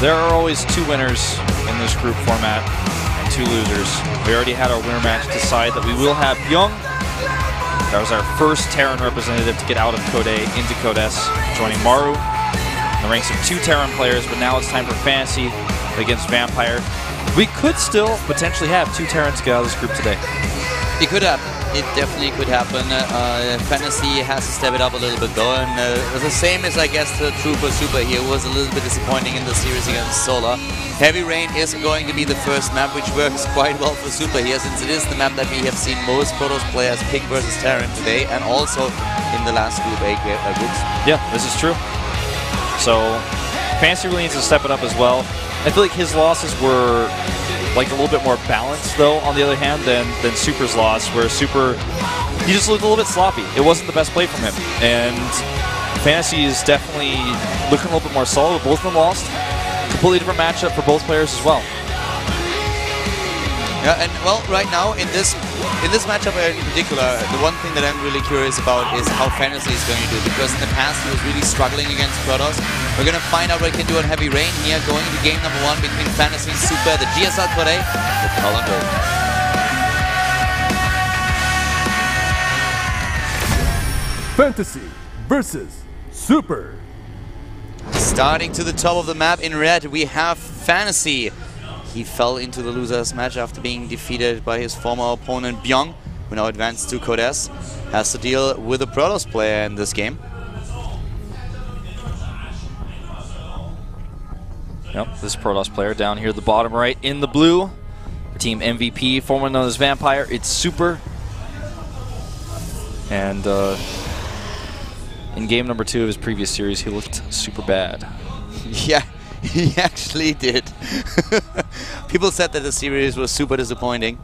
there are always 2 winners in this group format and 2 losers. We already had our winner match decide that we will have Byung. That was our first Terran representative to get out of Code A into Code S, joining Maru in the ranks of 2 Terran players, but now it's time for Fantasy against Vampire. We could still potentially have 2 Terrans get out of this group today. It could happen. It definitely could happen. Fantasy has to step it up a little bit though, and the same as I guess the Trooper Super here was a little bit disappointing in the series against Solar. Heavy Rain is going to be the first map, which works quite well for Super here, since it is the map that we have seen most Protoss players pick versus Terran today, and also in the last Group A groups. Yeah, this is true. So Fantasy really needs to step it up as well. I feel like his losses were like a little bit more balanced, though, on the other hand, than Super's loss, where Super, he just looked a little bit sloppy. It wasn't the best play from him. And Fantasy is definitely looking a little bit more solid. Both of them lost. Completely different matchup for both players as well. Yeah, and well, right now in this matchup in particular, the one thing that I'm really curious about is how Fantasy is going to do, because in the past he was really struggling against Protoss. We're going to find out what he can do on Heavy Rain here, going into game number 1 between Fantasy and Super, the GSL Code A with Colin Gold. Fantasy versus Super. Starting to the top of the map in red, we have Fantasy. He fell into the loser's match after being defeated by his former opponent Byung, who now advanced to Code S. Has to deal with a Protoss player in this game. Yep, this Protoss player down here at the bottom right in the blue. Team MVP, formerly known as Vampire. It's Super. And in game number 2 of his previous series, he looked super bad. Yeah. He actually did. People said that the series was super disappointing.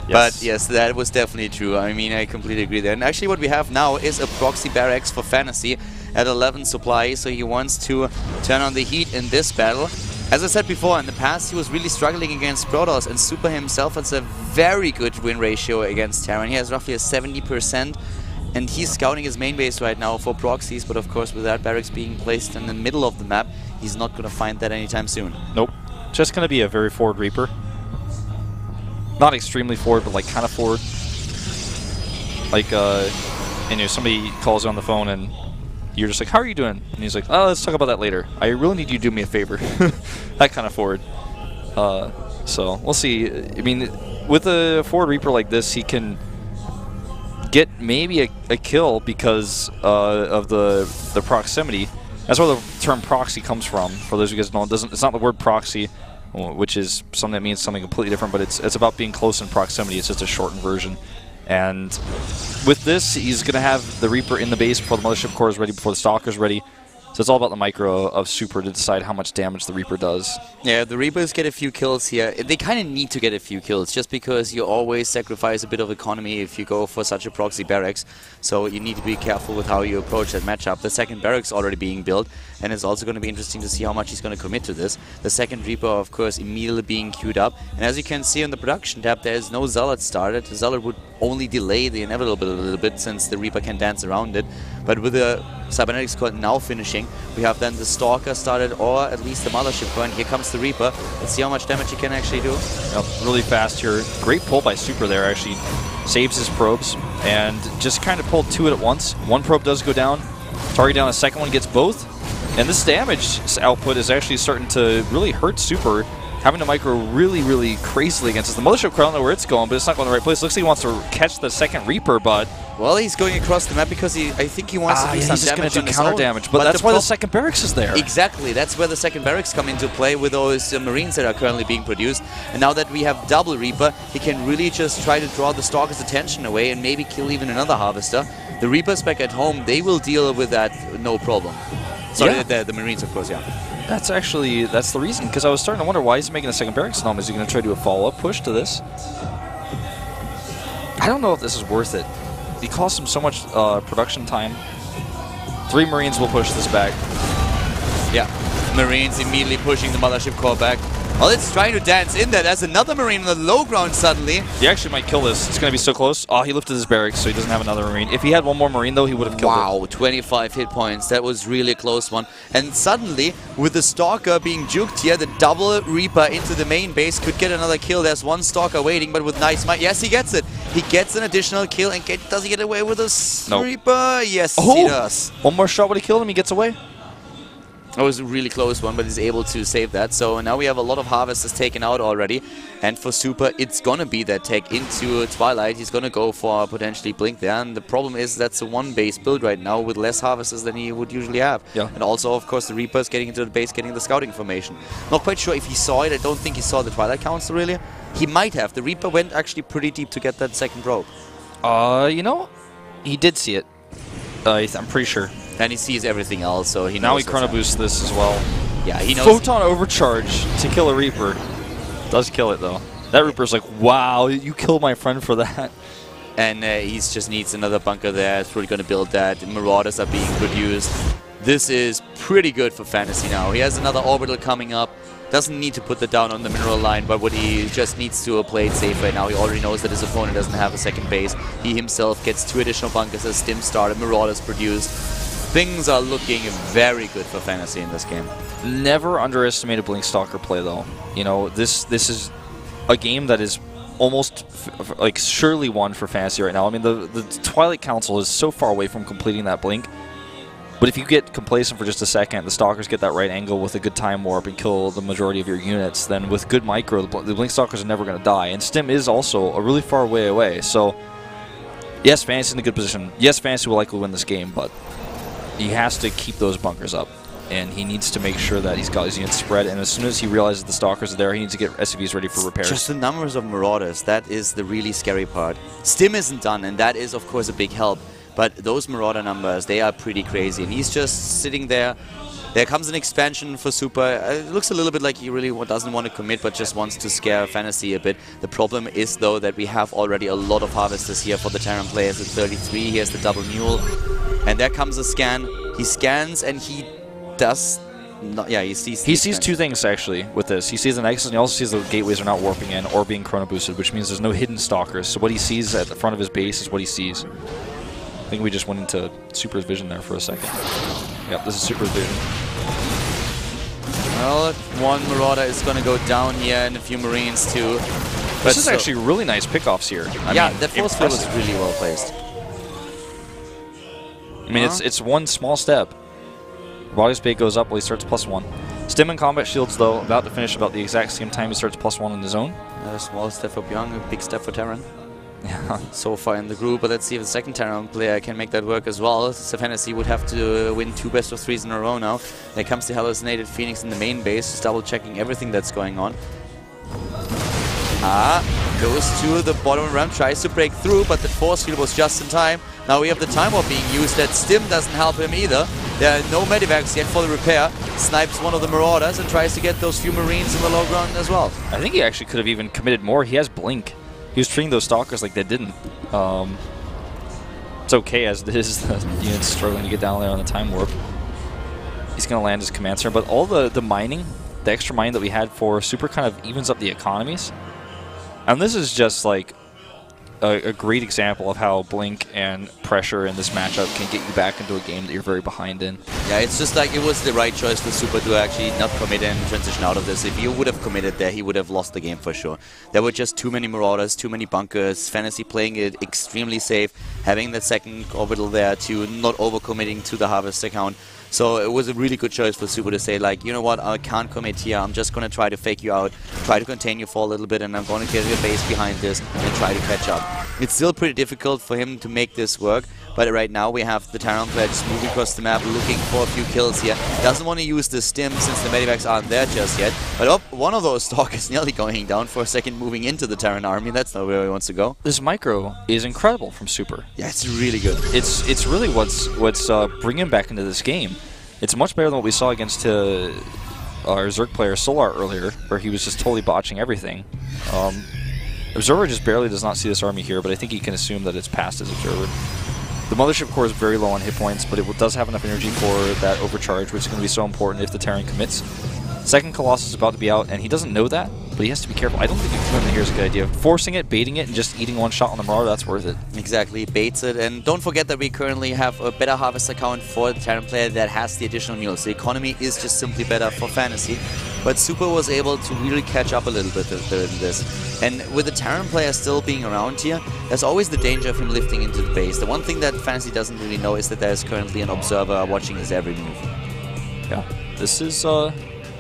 Yes. But yes, that was definitely true. I mean, I completely agree there. And actually what we have now is a proxy barracks for Fantasy at 11 supply, so he wants to turn on the heat in this battle. As I said before, in the past he was really struggling against Protoss, and Super himself has a very good win ratio against Terran. He has roughly a 70%. And he's scouting his main base right now for proxies, but of course with that barracks being placed in the middle of the map, he's not going to find that anytime soon. Nope. Just going to be a very forward Reaper. Not extremely forward, but like kind of forward. Like, you know, somebody calls you on the phone and you're just like, how are you doing? And he's like, oh, let's talk about that later. I really need you to do me a favor. That kind of forward. So we'll see. I mean, with a forward Reaper like this, he can get maybe a kill because of the proximity. That's where the term proxy comes from. For those of you guys who don't, it's not the word proxy, which is something that means something completely different, but it's about being close in proximity. It's just a shortened version. And with this, he's going to have the Reaper in the base before the Mothership Core is ready, before the Stalker is ready. So it's all about the micro of Super to decide how much damage the Reaper does. Yeah, the Reapers get a few kills here. They kind of need to get a few kills, just because you always sacrifice a bit of economy if you go for such a proxy barracks. So you need to be careful with how you approach that matchup. The second barracks already being built, and it's also going to be interesting to see how much he's going to commit to this. The second Reaper, of course, immediately being queued up. And as you can see on the production tab, there is no Zealot started. The Zealot would only delay the inevitable a little bit, since the Reaper can dance around it. But with the Cybernetics Core now finishing, we have then the Stalker started, or at least the Mothership Core, and here comes the Reaper. Let's see how much damage he can actually do. Yep, really fast here. Great pull by Super there, actually. Saves his probes, and just kind of pulled 2 at once. One probe does go down. Target down, a second one gets both. And this damage output is actually starting to really hurt Super. Having to micro really, really crazily against us. The Mothership Core, I don't know where it's going, but it's not going the right place. Looks like he wants to catch the second Reaper, but... Well, he's going across the map because I think he wants to do some damage on his own. Counter damage, but that's why the second barracks is there. Exactly, that's where the second barracks come into play with those Marines that are currently being produced. And now that we have double Reaper, he can really just try to draw the Stalker's attention away and maybe kill even another Harvester. The Reapers back at home, they will deal with that no problem. Sorry, yeah. the Marines, of course, yeah. That's the reason, because I was starting to wonder why he's making a second barracks home. Is he going to try to do a follow-up push to this? I don't know if this is worth it. He costs him so much production time. 3 Marines will push this back. Yeah, Marines immediately pushing the Mothership Core back. Well, it's trying to dance in there. There's another Marine on the low ground suddenly. He actually might kill this. It's going to be so close. Oh, he lifted his barracks, so he doesn't have another Marine. If he had one more Marine, though, he would have killed it. Wow, 25 hit points. That was really a close one. And suddenly, with the Stalker being juked here, the double Reaper into the main base could get another kill. There's one Stalker waiting, but with nice might. Yes, he gets it. He gets an additional kill. And does he get away with a Reaper? Yes, he does. One more shot would have killed him. He gets away. That was a really close one, but he's able to save that. So now we have a lot of Harvesters taken out already. And for Super, it's going to be that tech into Twilight. He's going to go for potentially Blink there. And the problem is that's a one-base build right now with less Harvesters than he would usually have. Yeah. And also, of course, the Reaper's getting into the base, getting the scouting information. Not quite sure if he saw it. I don't think he saw the Twilight Council, really. He might have. The Reaper went actually pretty deep to get that second rope. You know, he did see it. I'm pretty sure. And he sees everything else, so he knows. Now he chrono boosts this as well. Yeah, he knows. Photon overcharge to kill a Reaper. Does kill it though. That Reaper's like, wow, you killed my friend for that. And he just needs another bunker there. It's really going to build that. Marauders are being produced. This is pretty good for Fantasy now. He has another orbital coming up. Doesn't need to put that down on the mineral line, but what he just needs to play it safe right now. He already knows that his opponent doesn't have a second base. He himself gets 2 additional bunkers as Stim started. Marauders produced. Things are looking very good for Fantasy in this game. Never underestimate a Blink Stalker play, though. You know, this is a game that is almost like surely won for Fantasy right now. I mean, the Twilight Council is so far away from completing that Blink. But if you get complacent for just a second, the Stalkers get that right angle with a good time warp and kill the majority of your units, then with good micro, the Blink Stalkers are never going to die. And Stim is also a really far way away. So, yes, Fantasy's in a good position. Yes, Fantasy will likely win this game, but he has to keep those bunkers up, and he needs to make sure that he's got his units spread, and as soon as he realizes the Stalkers are there, he needs to get SCVs ready for repairs. Just the numbers of Marauders, that is the really scary part. Stim isn't done, and that is, of course, a big help, but those Marauder numbers, they are pretty crazy, and he's just sitting there. There comes an expansion for Super. It looks a little bit like he really doesn't want to commit, but just wants to scare Fantasy a bit. The problem is, though, that we have already a lot of Harvesters here for the Terran players at 33. He has the double mule. And there comes a scan. He scans and he does not, yeah, he sees 2 things actually with this. He sees the Nexus and he also sees the gateways are not warping in or being chrono boosted, which means there's no hidden Stalkers. So what he sees at the front of his base is what he sees. I think we just went into Super's vision there for a second. Yep, this is Super's vision. Well, one Marauder is going to go down here and a few Marines too. But this is actually really nice pickoffs here. I mean, that force field was really well placed. I mean, it's one small step. Robotics bait goes up while he starts +1. Stim and combat shields, though, about to finish about the exact same time he starts +1 in the zone. A small step for Byung, a big step for Terran. Yeah. So far in the group, but let's see if the second Terran player can make that work as well. So Fantasy would have to win 2 best-of-3s in a row now. There comes the hallucinated Phoenix in the main base, just double-checking everything that's going on. Goes to the bottom ramp, tries to break through, but the force field was just in time. Now we have the time warp being used. That Stim doesn't help him either. There are no medivacs yet for the repair. Snipes one of the Marauders and tries to get those few Marines in the low ground as well. I think he actually could have even committed more. He has Blink. He was treating those Stalkers like they didn't. It's okay as it is. The unit's struggling to get down there on the time warp. He's going to land his command center, but all the mining, the extra mining that we had for Super kind of evens up the economies. And this is just like a great example of how Blink and pressure in this matchup can get you back into a game that you're very behind in. Yeah, it's just like it was the right choice for Super to actually not commit and transition out of this. If you would have committed there, he would have lost the game for sure. There were just too many Marauders, too many bunkers, Fantasy playing it extremely safe, having that second orbital there to not overcommitting to the Harvest account. So it was a really good choice for Super to say, like, you know what, I can't commit here, I'm just going to try to fake you out, try to contain you for a little bit, and I'm going to get your base behind this and try to catch up. It's still pretty difficult for him to make this work, but right now we have the Terran player just moving across the map, looking for a few kills here. Doesn't want to use the Stim since the medivacs aren't there just yet, but one of those Stalkers nearly going down for a second, moving into the Terran army. That's not where he wants to go. This micro is incredible from Super. Yeah, it's really good. It's really what's bringing him back into this game. It's much better than what we saw against our Zerg player Solar earlier, where he was just totally botching everything. Observer just barely does not see this army here, but I think he can assume that it's past his Observer. The Mothership Core is very low on hit points, but it does have enough energy for that overcharge, which is going to be so important if the Terran commits. Second Colossus is about to be out, and he doesn't know that, but he has to be careful. I don't think currently here's a good idea. Forcing it, baiting it, and just eating one shot on the Marauder, that's worth it. Exactly, baits it. And don't forget that we currently have a better harvest account for the Terran player that has the additional mules. The economy is just simply better for Fantasy. But Super was able to really catch up a little bit in this. And with the Terran player still being around here, there's always the danger of him lifting into the base. The one thing that Fantasy doesn't really know is that there's currently an observer watching his every move. Yeah, this is...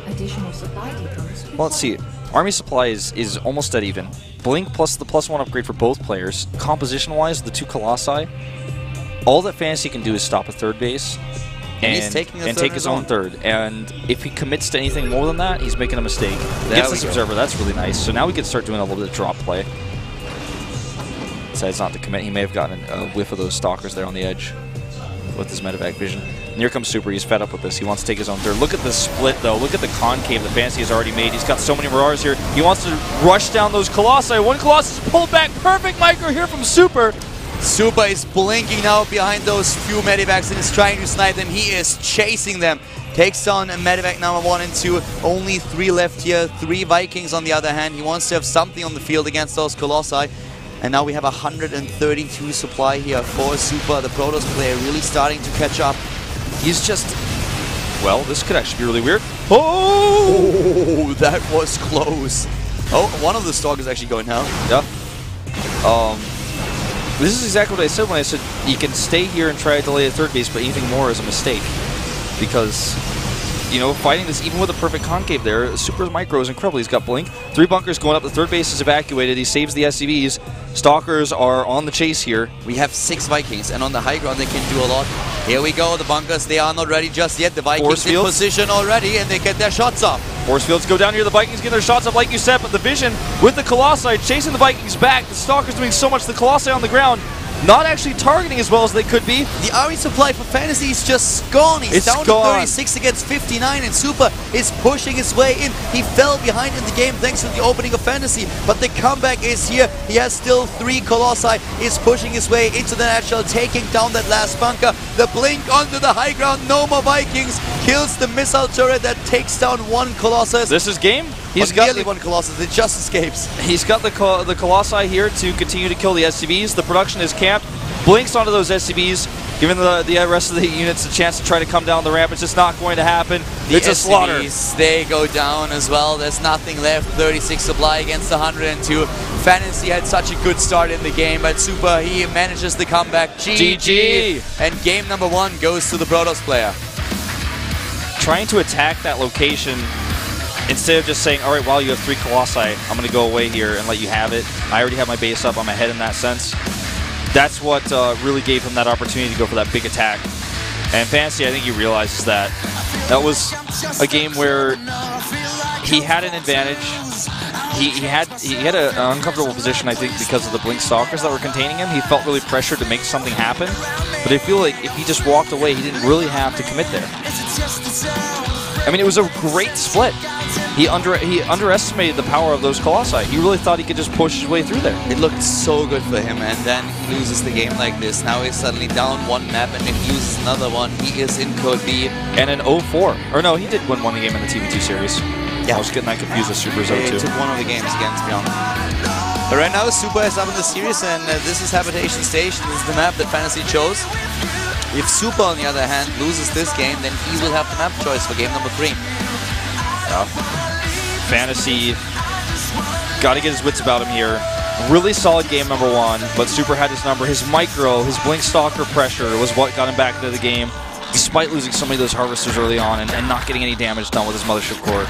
Additional supply depots. Well, let's see. Army supply is almost dead even. Blink plus the +1 upgrade for both players. Composition-wise, the two Colossi, all that Fantasy can do is stop a third base and take his own third. And if he commits to anything more than that, he's making a mistake. Gets this observer, that's really nice. So now we can start doing a little bit of drop play. Decides not to commit. He may have gotten a whiff of those stalkers there on the edge with his medevac vision. And here comes Super. He's fed up with this. He wants to take his own third. Look at the split, though. Look at the concave that Fantasy has already made. He's got so many Marauders here. He wants to rush down those Colossi. One Colossus pulled back. Perfect micro here from Super. Super is blinking now behind those few medevacs and is trying to snipe them. He is chasing them. Takes down medevac number 1 and 2. Only 3 left here. 3 Vikings on the other hand. He wants to have something on the field against those Colossi. And now we have 132 supply here for Super, the Protoss player, really starting to catch up. He's just... Well, this could actually be really weird. Oh, that was close. Oh, one of the stalkers actually going down. Yeah. This is exactly what I said when I said you can stay here and try to delay a third base, but anything more is a mistake. Because, you know, fighting this even with a perfect concave there, Super's micro is incredible. He's got Blink, 3 bunkers going up, the third base is evacuated, he saves the SCVs. Stalkers are on the chase here. We have 6 Vikings, and on the high ground they can do a lot. Here we go, the bunkers, they are not ready just yet. The Vikings in position already, and they get their shots off. Force fields go down here, the Vikings get their shots up like you said, but the vision with the Colossi chasing the Vikings back. The Stalkers doing so much, the Colossi on the ground not actually targeting as well as they could be. The army supply for Fantasy is just gone. He's down to 36 against 59, and Super is pushing his way in. He fell behind in the game thanks to the opening of Fantasy, but the comeback is here. He has still 3 Colossi, is pushing his way into the natural, taking down that last bunker. The Blink onto the high ground, no more Vikings. Kills the missile turret that takes down 1 Colossus. This is game. He's got nearly 1 Colossus, it just escapes. He's got the Colossi here to continue to kill the SCVs. The production is camped. Blinks onto those SCVs, giving the rest of the units a chance to try to come down the ramp. It's just not going to happen. It's a slaughter. They go down as well. There's nothing left. 36 supply against 102. Fantasy had such a good start in the game, but Super, he manages the comeback. GG! And game number 1 goes to the Protoss player. Trying to attack that location instead of just saying, all right, well, you have 3 Colossi, I'm going to go away here and let you have it. I already have my base up. I'm ahead in that sense. That's what really gave him that opportunity to go for that big attack. And Fantasy, I think he realizes that. That was a game where he had an advantage. He had an uncomfortable position, I think, because of the Blink Stalkers that were containing him. He felt really pressured to make something happen. But I feel like if he just walked away, he didn't really have to commit there. I mean, it was a great split. He underestimated the power of those Colossi. He really thought he could just push his way through there. It looked so good for him, and then he loses the game like this. Now he's suddenly down 1 map, and if he loses another one, he is in Code B. And an 0-4. Or no, he did win 1 game in the TV2 series. Yeah. I was getting that confused with Super's 0-2. He took 1 of the games against Beyond. But right now, Super is up in the series, and this is Habitation Station. This is the map that Fantasy chose. If Super, on the other hand, loses this game, then he will have the map choice for game number 3. Yeah. Fantasy got to get his wits about him here. Really solid game number 1, but Super had his number. His micro, his Blink Stalker pressure was what got him back into the game, despite losing so many of those harvesters early on and not getting any damage done with his Mothership Core.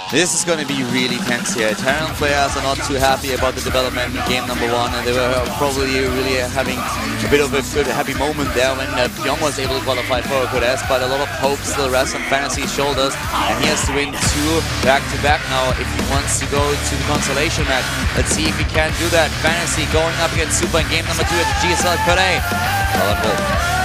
This is going to be really tense here. Terran players are not too happy about the development in game number 1, and they were probably really having a bit of a good happy moment there when Pyong was able to qualify for Code S, but a lot of hope still rests on Fantasy's shoulders, and he has to win 2 back-to-back now if he wants to go to the consolation match. Let's see if he can do that. Fantasy going up against Super in game number 2 at the GSL Code A. Well,